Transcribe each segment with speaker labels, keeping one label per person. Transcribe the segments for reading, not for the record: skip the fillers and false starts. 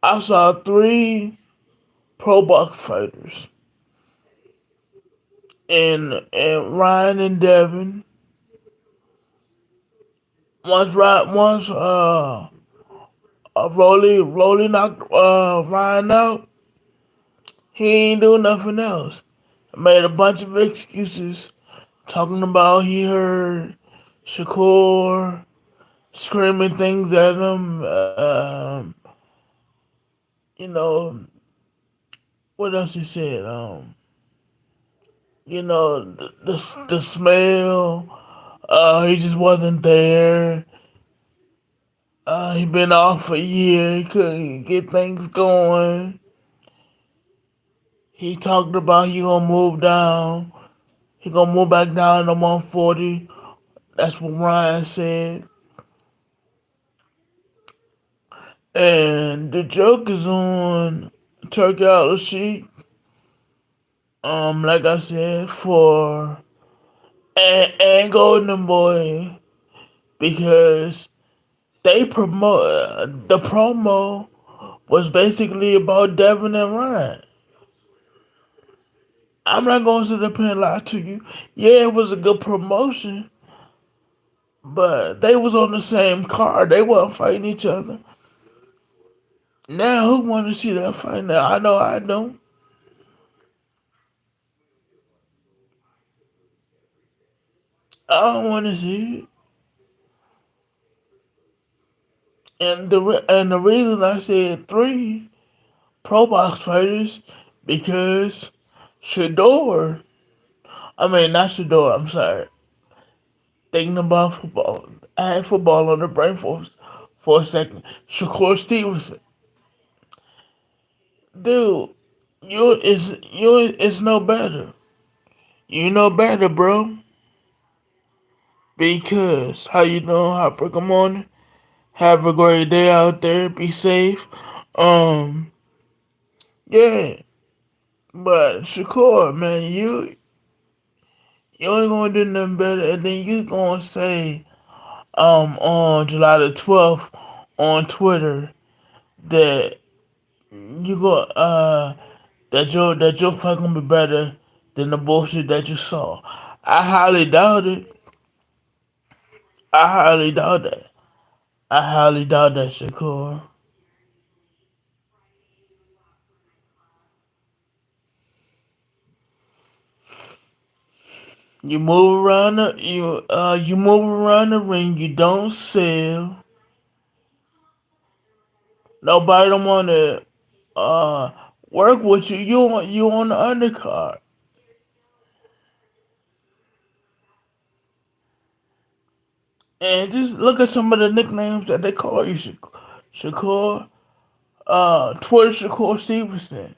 Speaker 1: I saw three pro box fighters, and Ryan and Devin. Once Rolly knocked Ryan out, he ain't do nothing else. Made a bunch of excuses talking about he heard Shakur screaming things at him. You know what else he said? The smell. He just wasn't there. He been off for a year. He couldn't get things going. He talked about he gonna move down. He gonna move back down to 140. That's what Ryan said. And the joke is on Turkey Out the Sheet. Like I said, for and Golden Boy, because they promote the promo was basically about Devin and Ryan. I'm not going to sit up here and lie to you. Yeah, it was a good promotion, but they was on the same card. They wasn't fighting each other. Now, who want to see that fight now? I know I don't. I don't want to see it. And the reason I said three pro box fighters because Shador. I mean, not Shador. I'm sorry. Thinking about football. I had football on the brain for a second. Shakur Stevenson, dude, it's no better. You know better, bro. Because how you doing? Hot Good morning. Have a great day out there. Be safe. Um, yeah. But Shakur, man, you ain't gonna do nothing better, and then you gonna say on July the 12th on Twitter that you go that your fight gonna be better than the bullshit that you saw. I highly doubt it. I highly doubt that. I highly doubt that, Shakur. You move around the ring. You don't sell. Nobody don't wanna uh work with you. You on the undercard. And just look at some of the nicknames that they call you, Shakur. Twitter Shakur Stevenson.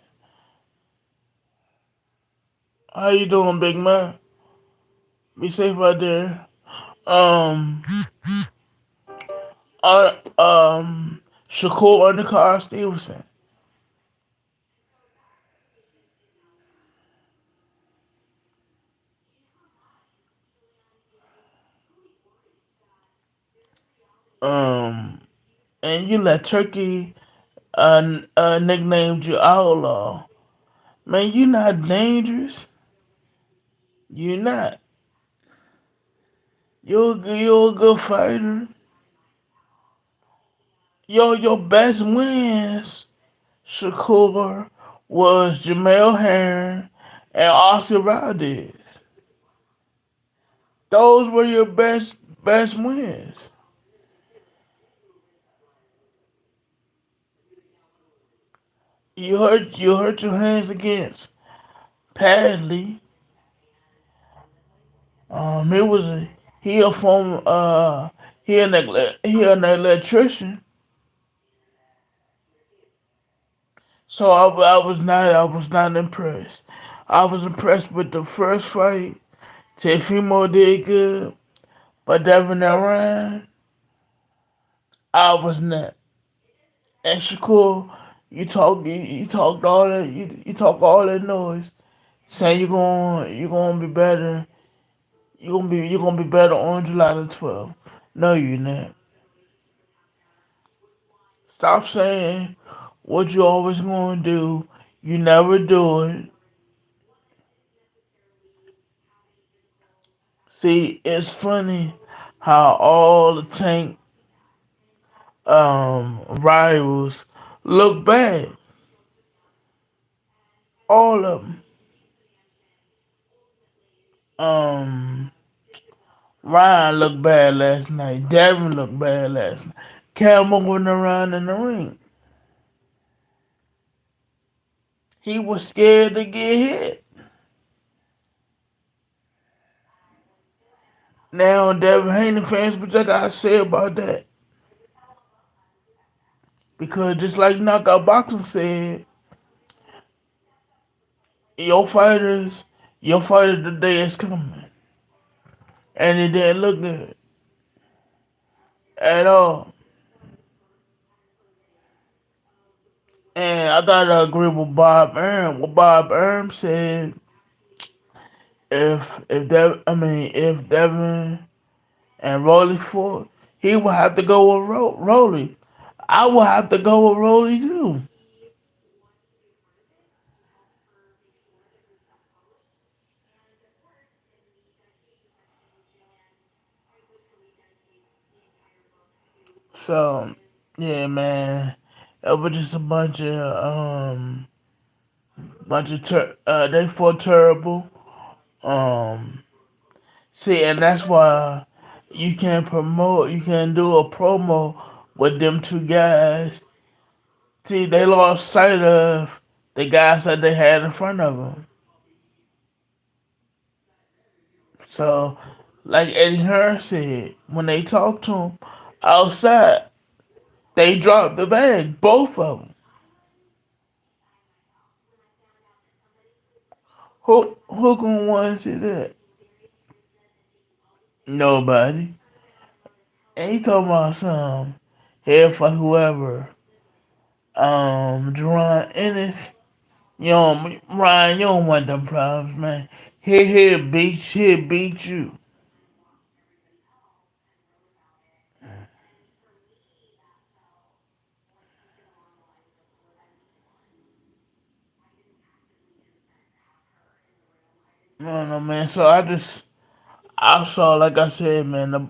Speaker 1: How you doing, big man? Be safe out there. Um, Shakur Undercard Stevenson. Um, and you let Turkey nicknamed you Outlaw. Man, you not dangerous. You not. You're a good fighter. Your best wins, Shakur, was Jamel Herring and Oscar Valdez. Those were your best wins. You hurt your hands against Padley. It was he a former he an electrician. So I was not impressed. I was impressed with the first fight. Tefimo did good, but Devin and Ryan, I was not. And Shakur, you talked all that you talk all that noise, saying you're gonna be better. You're gonna be better on July the 12th. No, you're not. Stop saying what you always gonna do, you never do it. See, it's funny how all the tank rivals look bad. All of them. Um, Ryan looked bad last night. Devin looked bad last night. Campbell wasn't around in the ring. He was scared to get hit. Now, Devin Haney fans, what I gotta say about that? Because just like Knockout Boxing said, your fighters, your fighter today is coming. And it didn't look good at all. And I gotta agree with Bob Arum. What Bob Arum said, if Devin and Rolly fought, he would have to go with Rolly. I would have to go with Rolly too. So yeah, man, it was just a they fought terrible. Um, See, and that's why you can do a promo with them two guys. See, they lost sight of the guys that they had in front of them. So, like Eddie Hearn said, when they talked to him outside, they dropped the bag, both of them. Who gonna want to see that? Nobody. And he talking about some here for whoever. Jerron Ennis. Ryan, you don't want them problems, man. He'll beat you. No, no, man. So I saw, like I said, man, the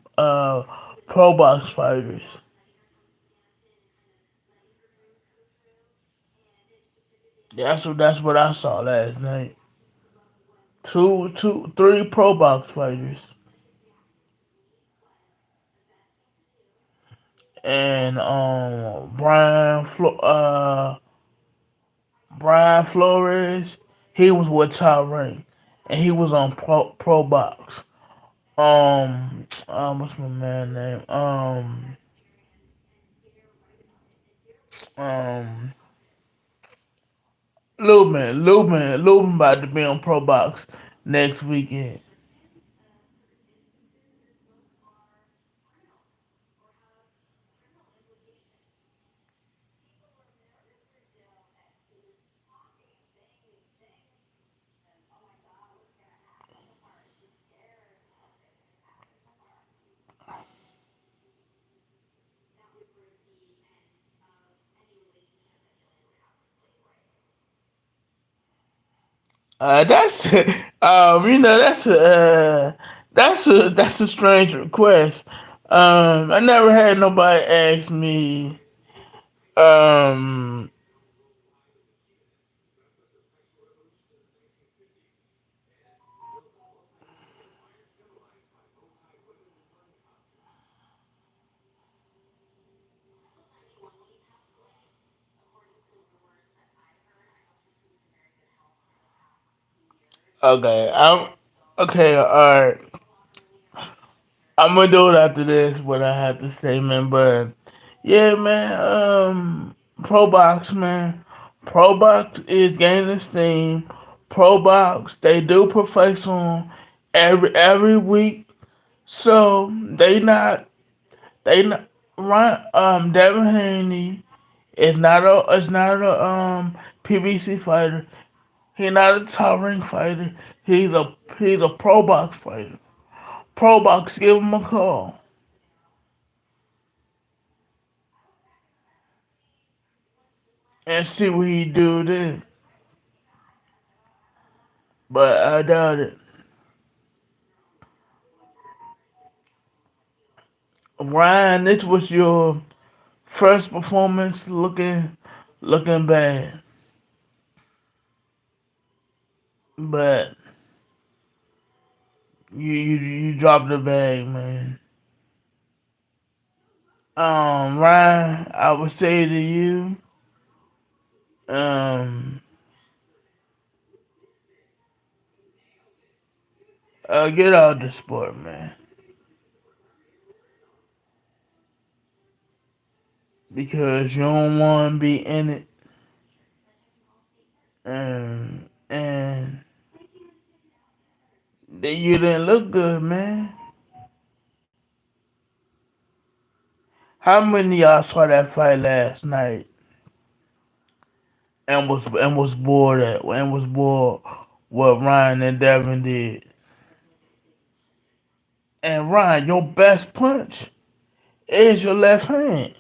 Speaker 1: pro box fighters. That's what I saw last night. Three pro box fighters, and Brian Flores, he was with Top Rank, and he was on pro box. What's my man name? Um, Lubin about to be on Pro Box next weekend. That's that's a strange request. I never had nobody ask me. Um, okay, okay. All right. I'm gonna do it after this. What I have to say, man. But yeah, man. Pro Box, man. Pro Box is gaining steam. Pro Box, they do professional every week. So they not Ryan Devin Haney is not a PBC fighter. He's not a top ring fighter. He's a pro box fighter. Pro box, give him a call. and see what he do then. But I doubt it. Ryan, this was your first performance looking bad. But you dropped the bag, man. Ryan, I would say to you, um, get out the sport, man, because you don't want to be in it, and then you didn't look good, man. How many of y'all saw that fight last night and was bored what Ryan and Devin did? And Ryan, your best punch is your left hand.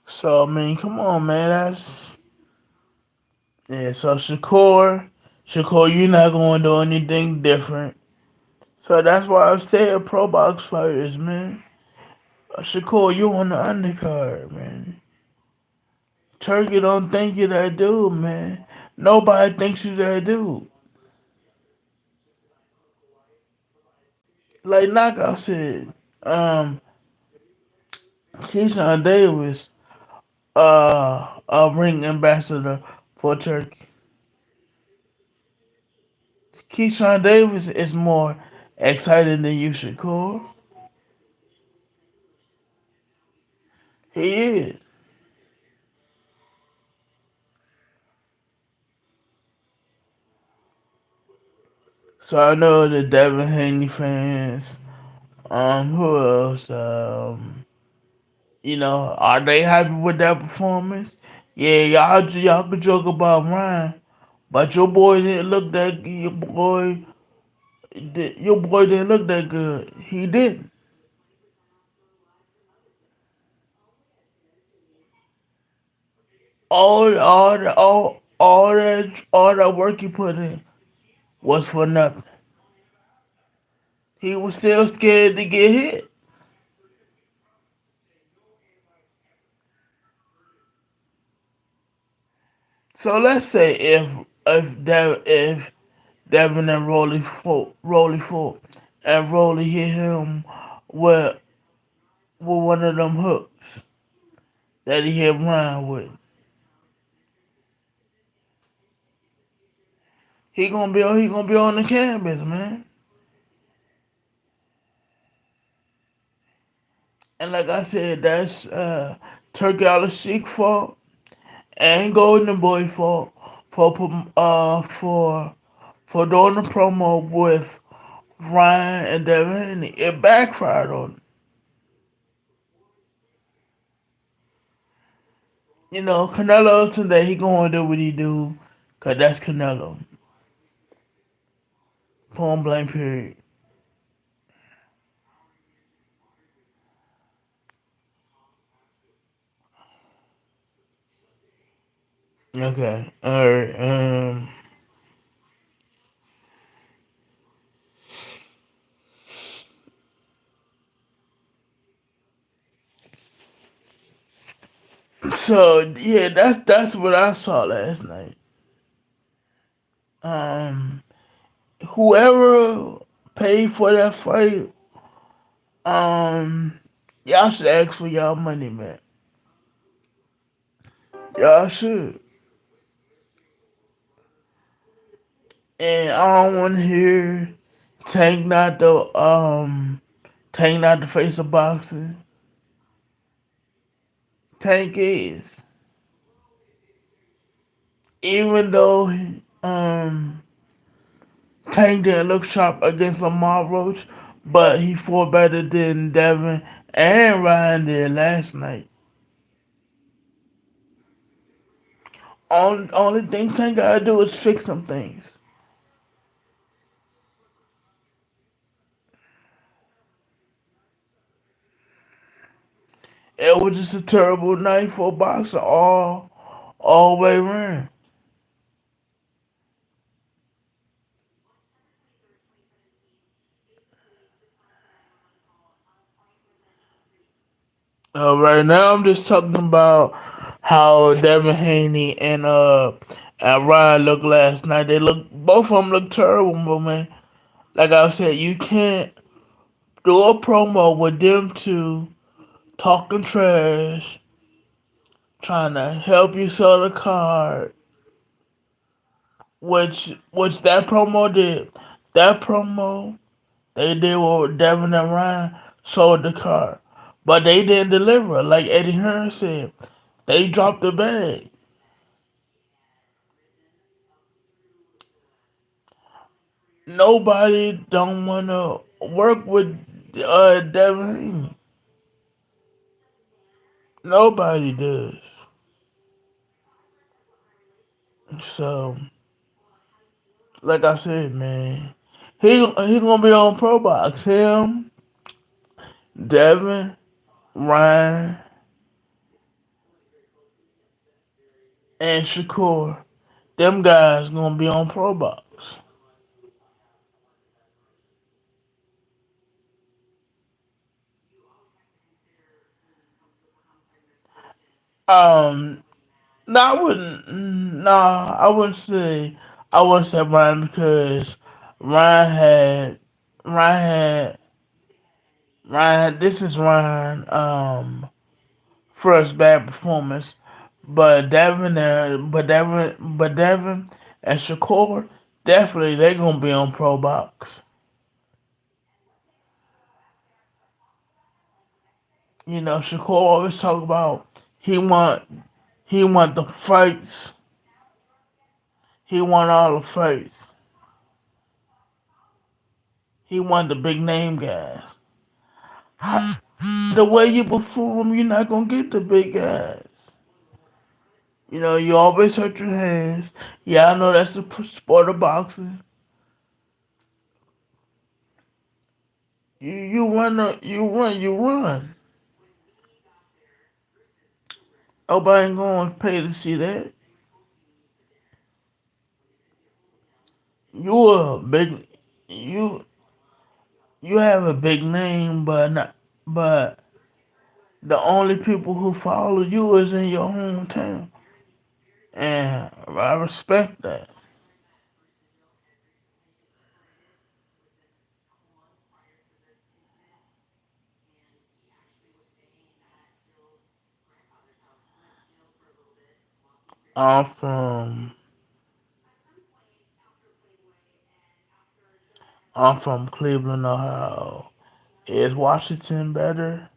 Speaker 1: So I mean, come on, man. That's yeah. So Shakur, you're not going to do anything different. So that's why I say pro box fighters, man. Shakur, you on the undercard, man. Turkey don't think you that dude, man. Nobody thinks you that dude. Like Knockout said, Keyshawn Davis, a ring ambassador for Turkey. Keyshawn Davis is more exciting than you, Shakur. He is. So I know the Devin Haney fans. Who else? Are they happy with that performance? Yeah, y'all could joke about Ryan, but your boy didn't look that good. He didn't. All that work he put in was for nothing. He was still scared to get hit. So let's say if Devin and Rolly fought, and Rolly hit him with one of them hooks that he hit Ryan with. He gonna be on the canvas, man. And like I said, that's Turkey Al fault and Golden Boy fault for doing the promo with Ryan and Devin. It backfired on him. Canelo today he gonna do what he do, cause that's Canelo. Point blank period. Okay. Alright. So yeah, that's what I saw last night. Um, Whoever paid for that fight, um, y'all should ask for y'all money, man. Y'all should. And I don't want to hear Tank not the Tank not the face of boxing. Tank is, even though Tank didn't look sharp against Lamar Roach, but he fought better than Devin and Ryan did last night. Only thing Tank gotta do is fix some things. It was just a terrible night for a boxer all the way around. Right now, I'm just talking about how Devin Haney and Ryan looked last night. Both of them look terrible, but man, like I said, you can't do a promo with them two talking trash, trying to help you sell the card, which that promo did. That promo they did with Devin and Ryan sold the card, but they didn't deliver. Like Eddie Hearn said, they dropped the bag. Nobody don't want to work with Devin Haney. Nobody does. So, like I said, man, he gonna be on Pro Box. Him, Devin, Ryan, and Shakur. Them guys gonna be on Pro Box. Um, no, I wouldn't. No, I wouldn't say Ryan because Ryan had Ryan had Ryan. This is Ryan. First bad performance, but Devin and Shakur definitely they gonna be on Pro Box. You know, Shakur always talk about he want he want the fights. He want all the fights. He want the big name guys. The way you perform, you're not gonna get the big guys. You know, you always hurt your hands. Yeah, I know that's the sport of boxing. You run. Nobody gonna pay to see that. You a big you you have a big name, but the only people who follow you is in your hometown, and I respect that. I'm from I'm from Cleveland, Ohio. Is Washington better?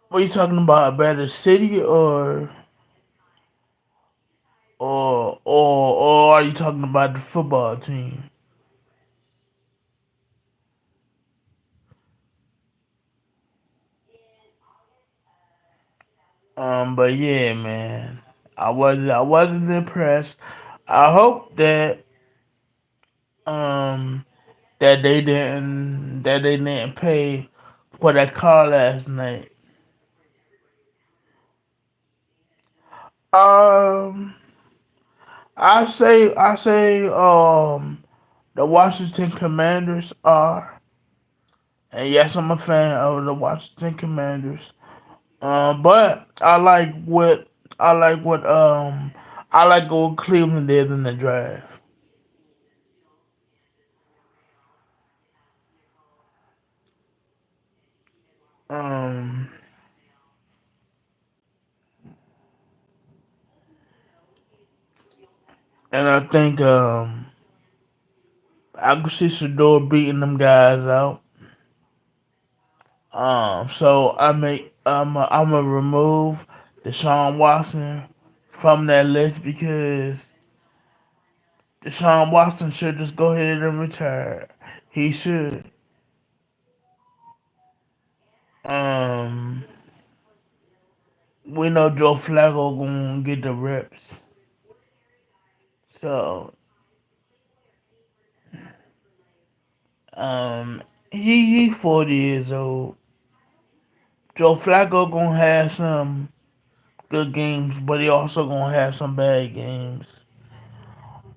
Speaker 1: What are you talking about? A better city or are you talking about the football team? But yeah, man, I wasn't impressed. I hope um that they didn't pay for that car last night. Um, I say the Washington Commanders are, and yes, I'm a fan of the Washington Commanders. But I like what I like what Cleveland did in the draft. Um, and I think I could see Shador beating them guys out. So I'm gonna remove Deshaun Watson from that list because Deshaun Watson should just go ahead and retire. He should. Um, we know Joe Flacco gonna get the reps. So um, he 40 years old. Joe Flacco gonna have some good games, but he also gonna have some bad games.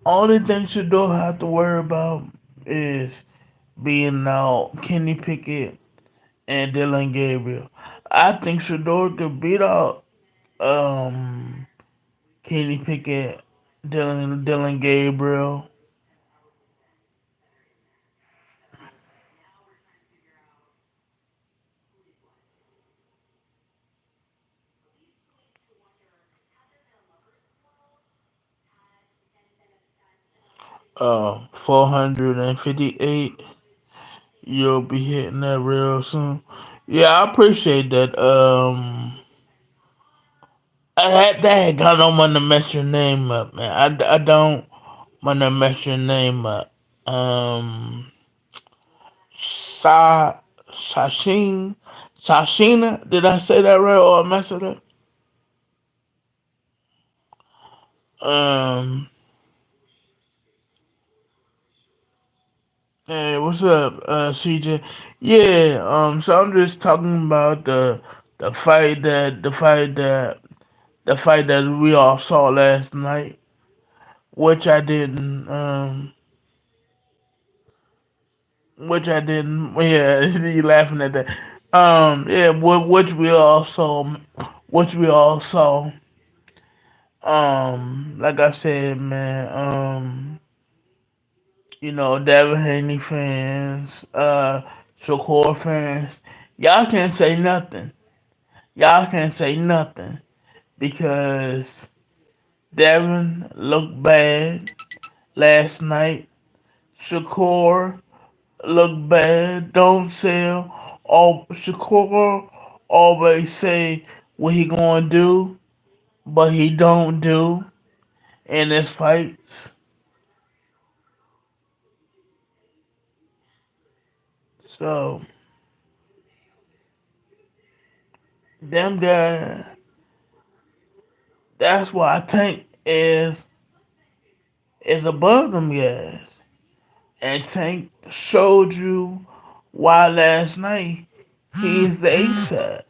Speaker 1: Only thing Shador have to worry about is being out Kenny Pickett and Dylan Gabriel. I think Shador could beat out Kenny Pickett, Dylan Gabriel. 458. You'll be hitting that real soon. Yeah, I appreciate that. That I don't want to mess your name up, man. I don't want to mess your name up. Sa Sashin Sashina. Did I say that right or I mess it up? Um. Hey, what's up, CJ? Yeah. So I'm just talking about the fight that we all saw last night, which I didn't. Which I didn't. Yeah, you laughing at that. Yeah, which we all saw. Like I said, man. Devin Haney fans, Shakur fans, y'all can't say nothing. Y'all can't say nothing because Devin looked bad last night. Shakur looked bad. Don't sell. All Shakur always say what he gonna do, but he don't do in his fights. So them guys. That's why I think is above them guys. And Tank showed you why last night he's the A side.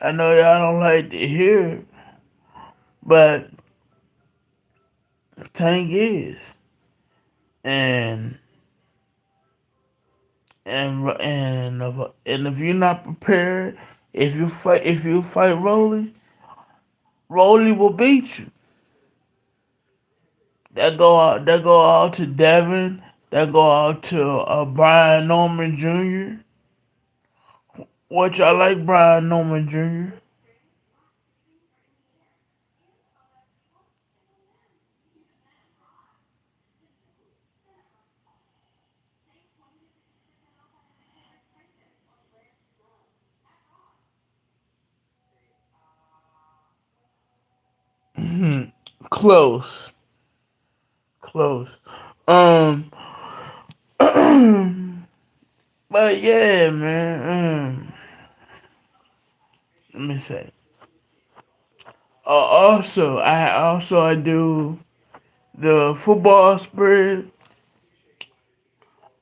Speaker 1: I know y'all don't like to hear it, but Tank is. And and if you're not prepared, if you fight Rolly will beat you. That go out to Devin. That go out to Brian Norman Jr. Which I like Brian Norman Jr. Close, close. Um, but yeah, man. Let me say. I do the football spread.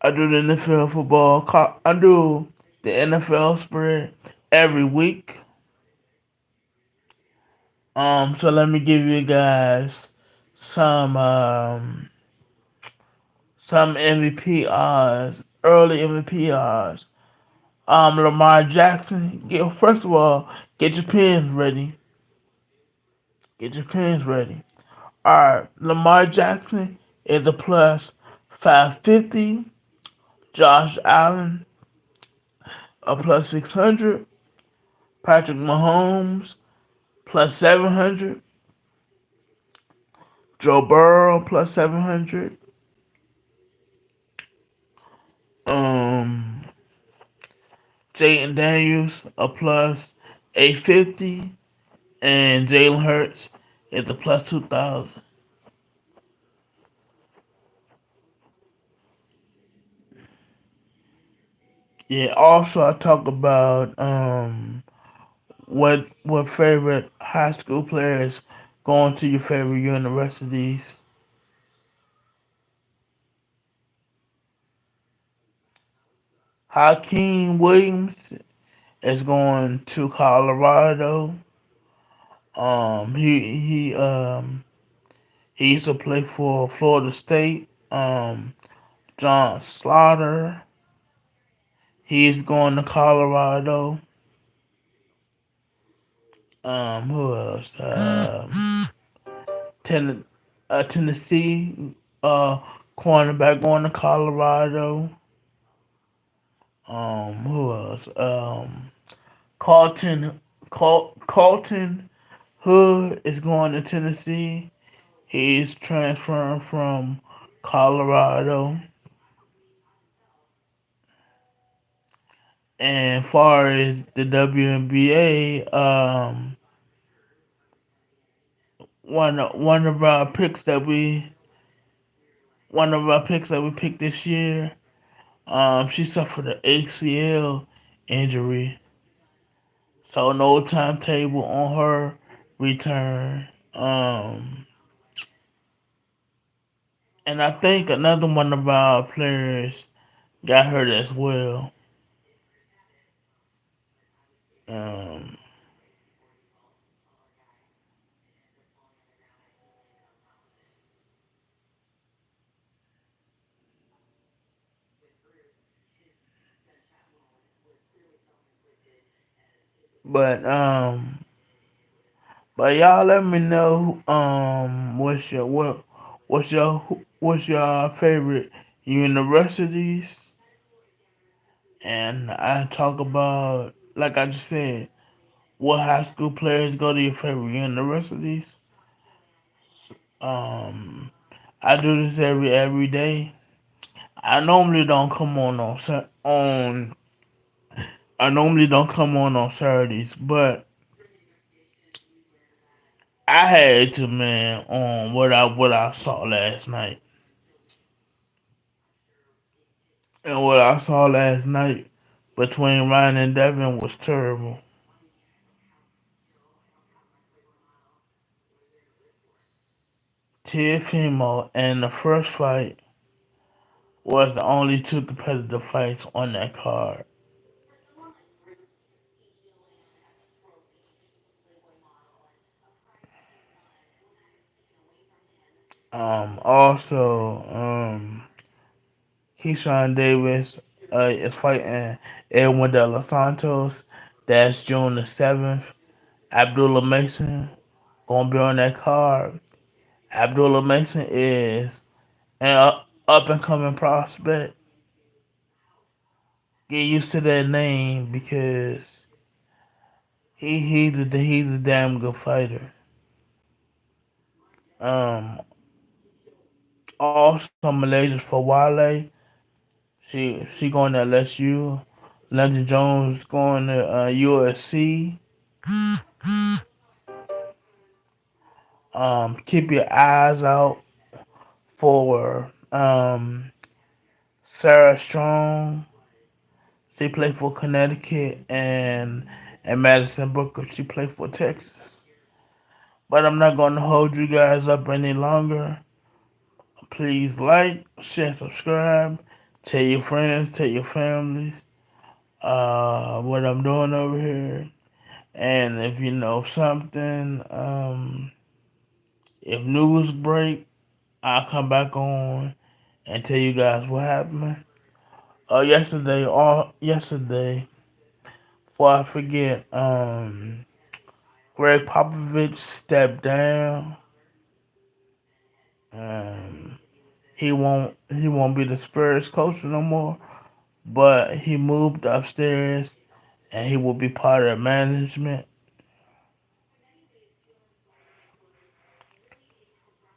Speaker 1: I do the NFL football. I do the NFL spread every week. So let me give you guys some um some MVP odds, early MVP odds. Lamar Jackson. First of all, get your pens ready. Get your pens ready. All right, Lamar Jackson is a plus 550. Josh Allen a plus 600. Patrick Mahomes plus 700. Joe Burrow plus 700. Um, Jayden Daniels a plus 850, and Jalen Hurts is a plus 2,000. Yeah. Also, I talk about what favorite high school players going to your favorite universities. Hakeem Williams is going to Colorado. He used to play for Florida State. John Slaughter, he's going to Colorado. Who else? Ten, Tennessee, uh, cornerback going to Colorado. Who else? Carlton, Carlton Hood is going to Tennessee. He's transferring from Colorado. And far as the WNBA, one of our picks that we picked this year, she suffered an ACL injury, so no timetable on her return. And I think another one of our players got hurt as well. Um, but y'all let me know what's your favorite universities, and I talk about, like I just said, what high school players go to your favorite universities. Um, I do this every day. I normally don't come on I normally don't come on Saturdays, but I had to, man, on what I saw last night. And what I saw last night between Ryan and Devin was terrible. Teofimo and the first fight was the only two competitive fights on that card. Also, Keyshawn Davis is fighting Edwin De Los Santos. That's June the 7th. Abdullah Mason gonna be on that card. Abdullah Mason is an up and coming prospect. Get used to that name because he's a damn good fighter. Um, Also Malaysia for Wale. She going to LSU. London Jones going to USC. Keep your eyes out for Sarah Strong. She played for Connecticut, and Madison Booker. She played for Texas. But I'm not going to hold you guys up any longer. Please like, share, subscribe. Tell your friends, tell your families what I'm doing over here. And if you know something, if news break, I'll come back on and tell you guys what happened. Yesterday, before I forget, Greg Popovich stepped down. Um, he won't be the Spurs coach no more, but he moved upstairs and he will be part of management.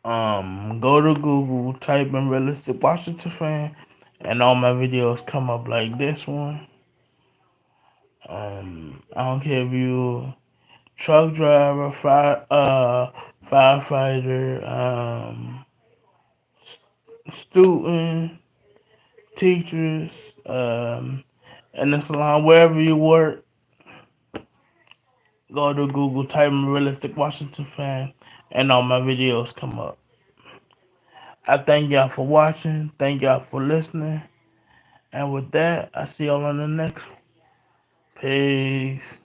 Speaker 1: Go to Google, type in realistic Washington fan, and all my videos come up like this one. I don't care if you truck driver, firefighter, student, teachers, um, in the salon, wherever you work, go to Google, type in Realistic Washington fan, and all my videos come up. I thank y'all for watching. Thank y'all for listening. And with that, I see y'all on the next one. Peace.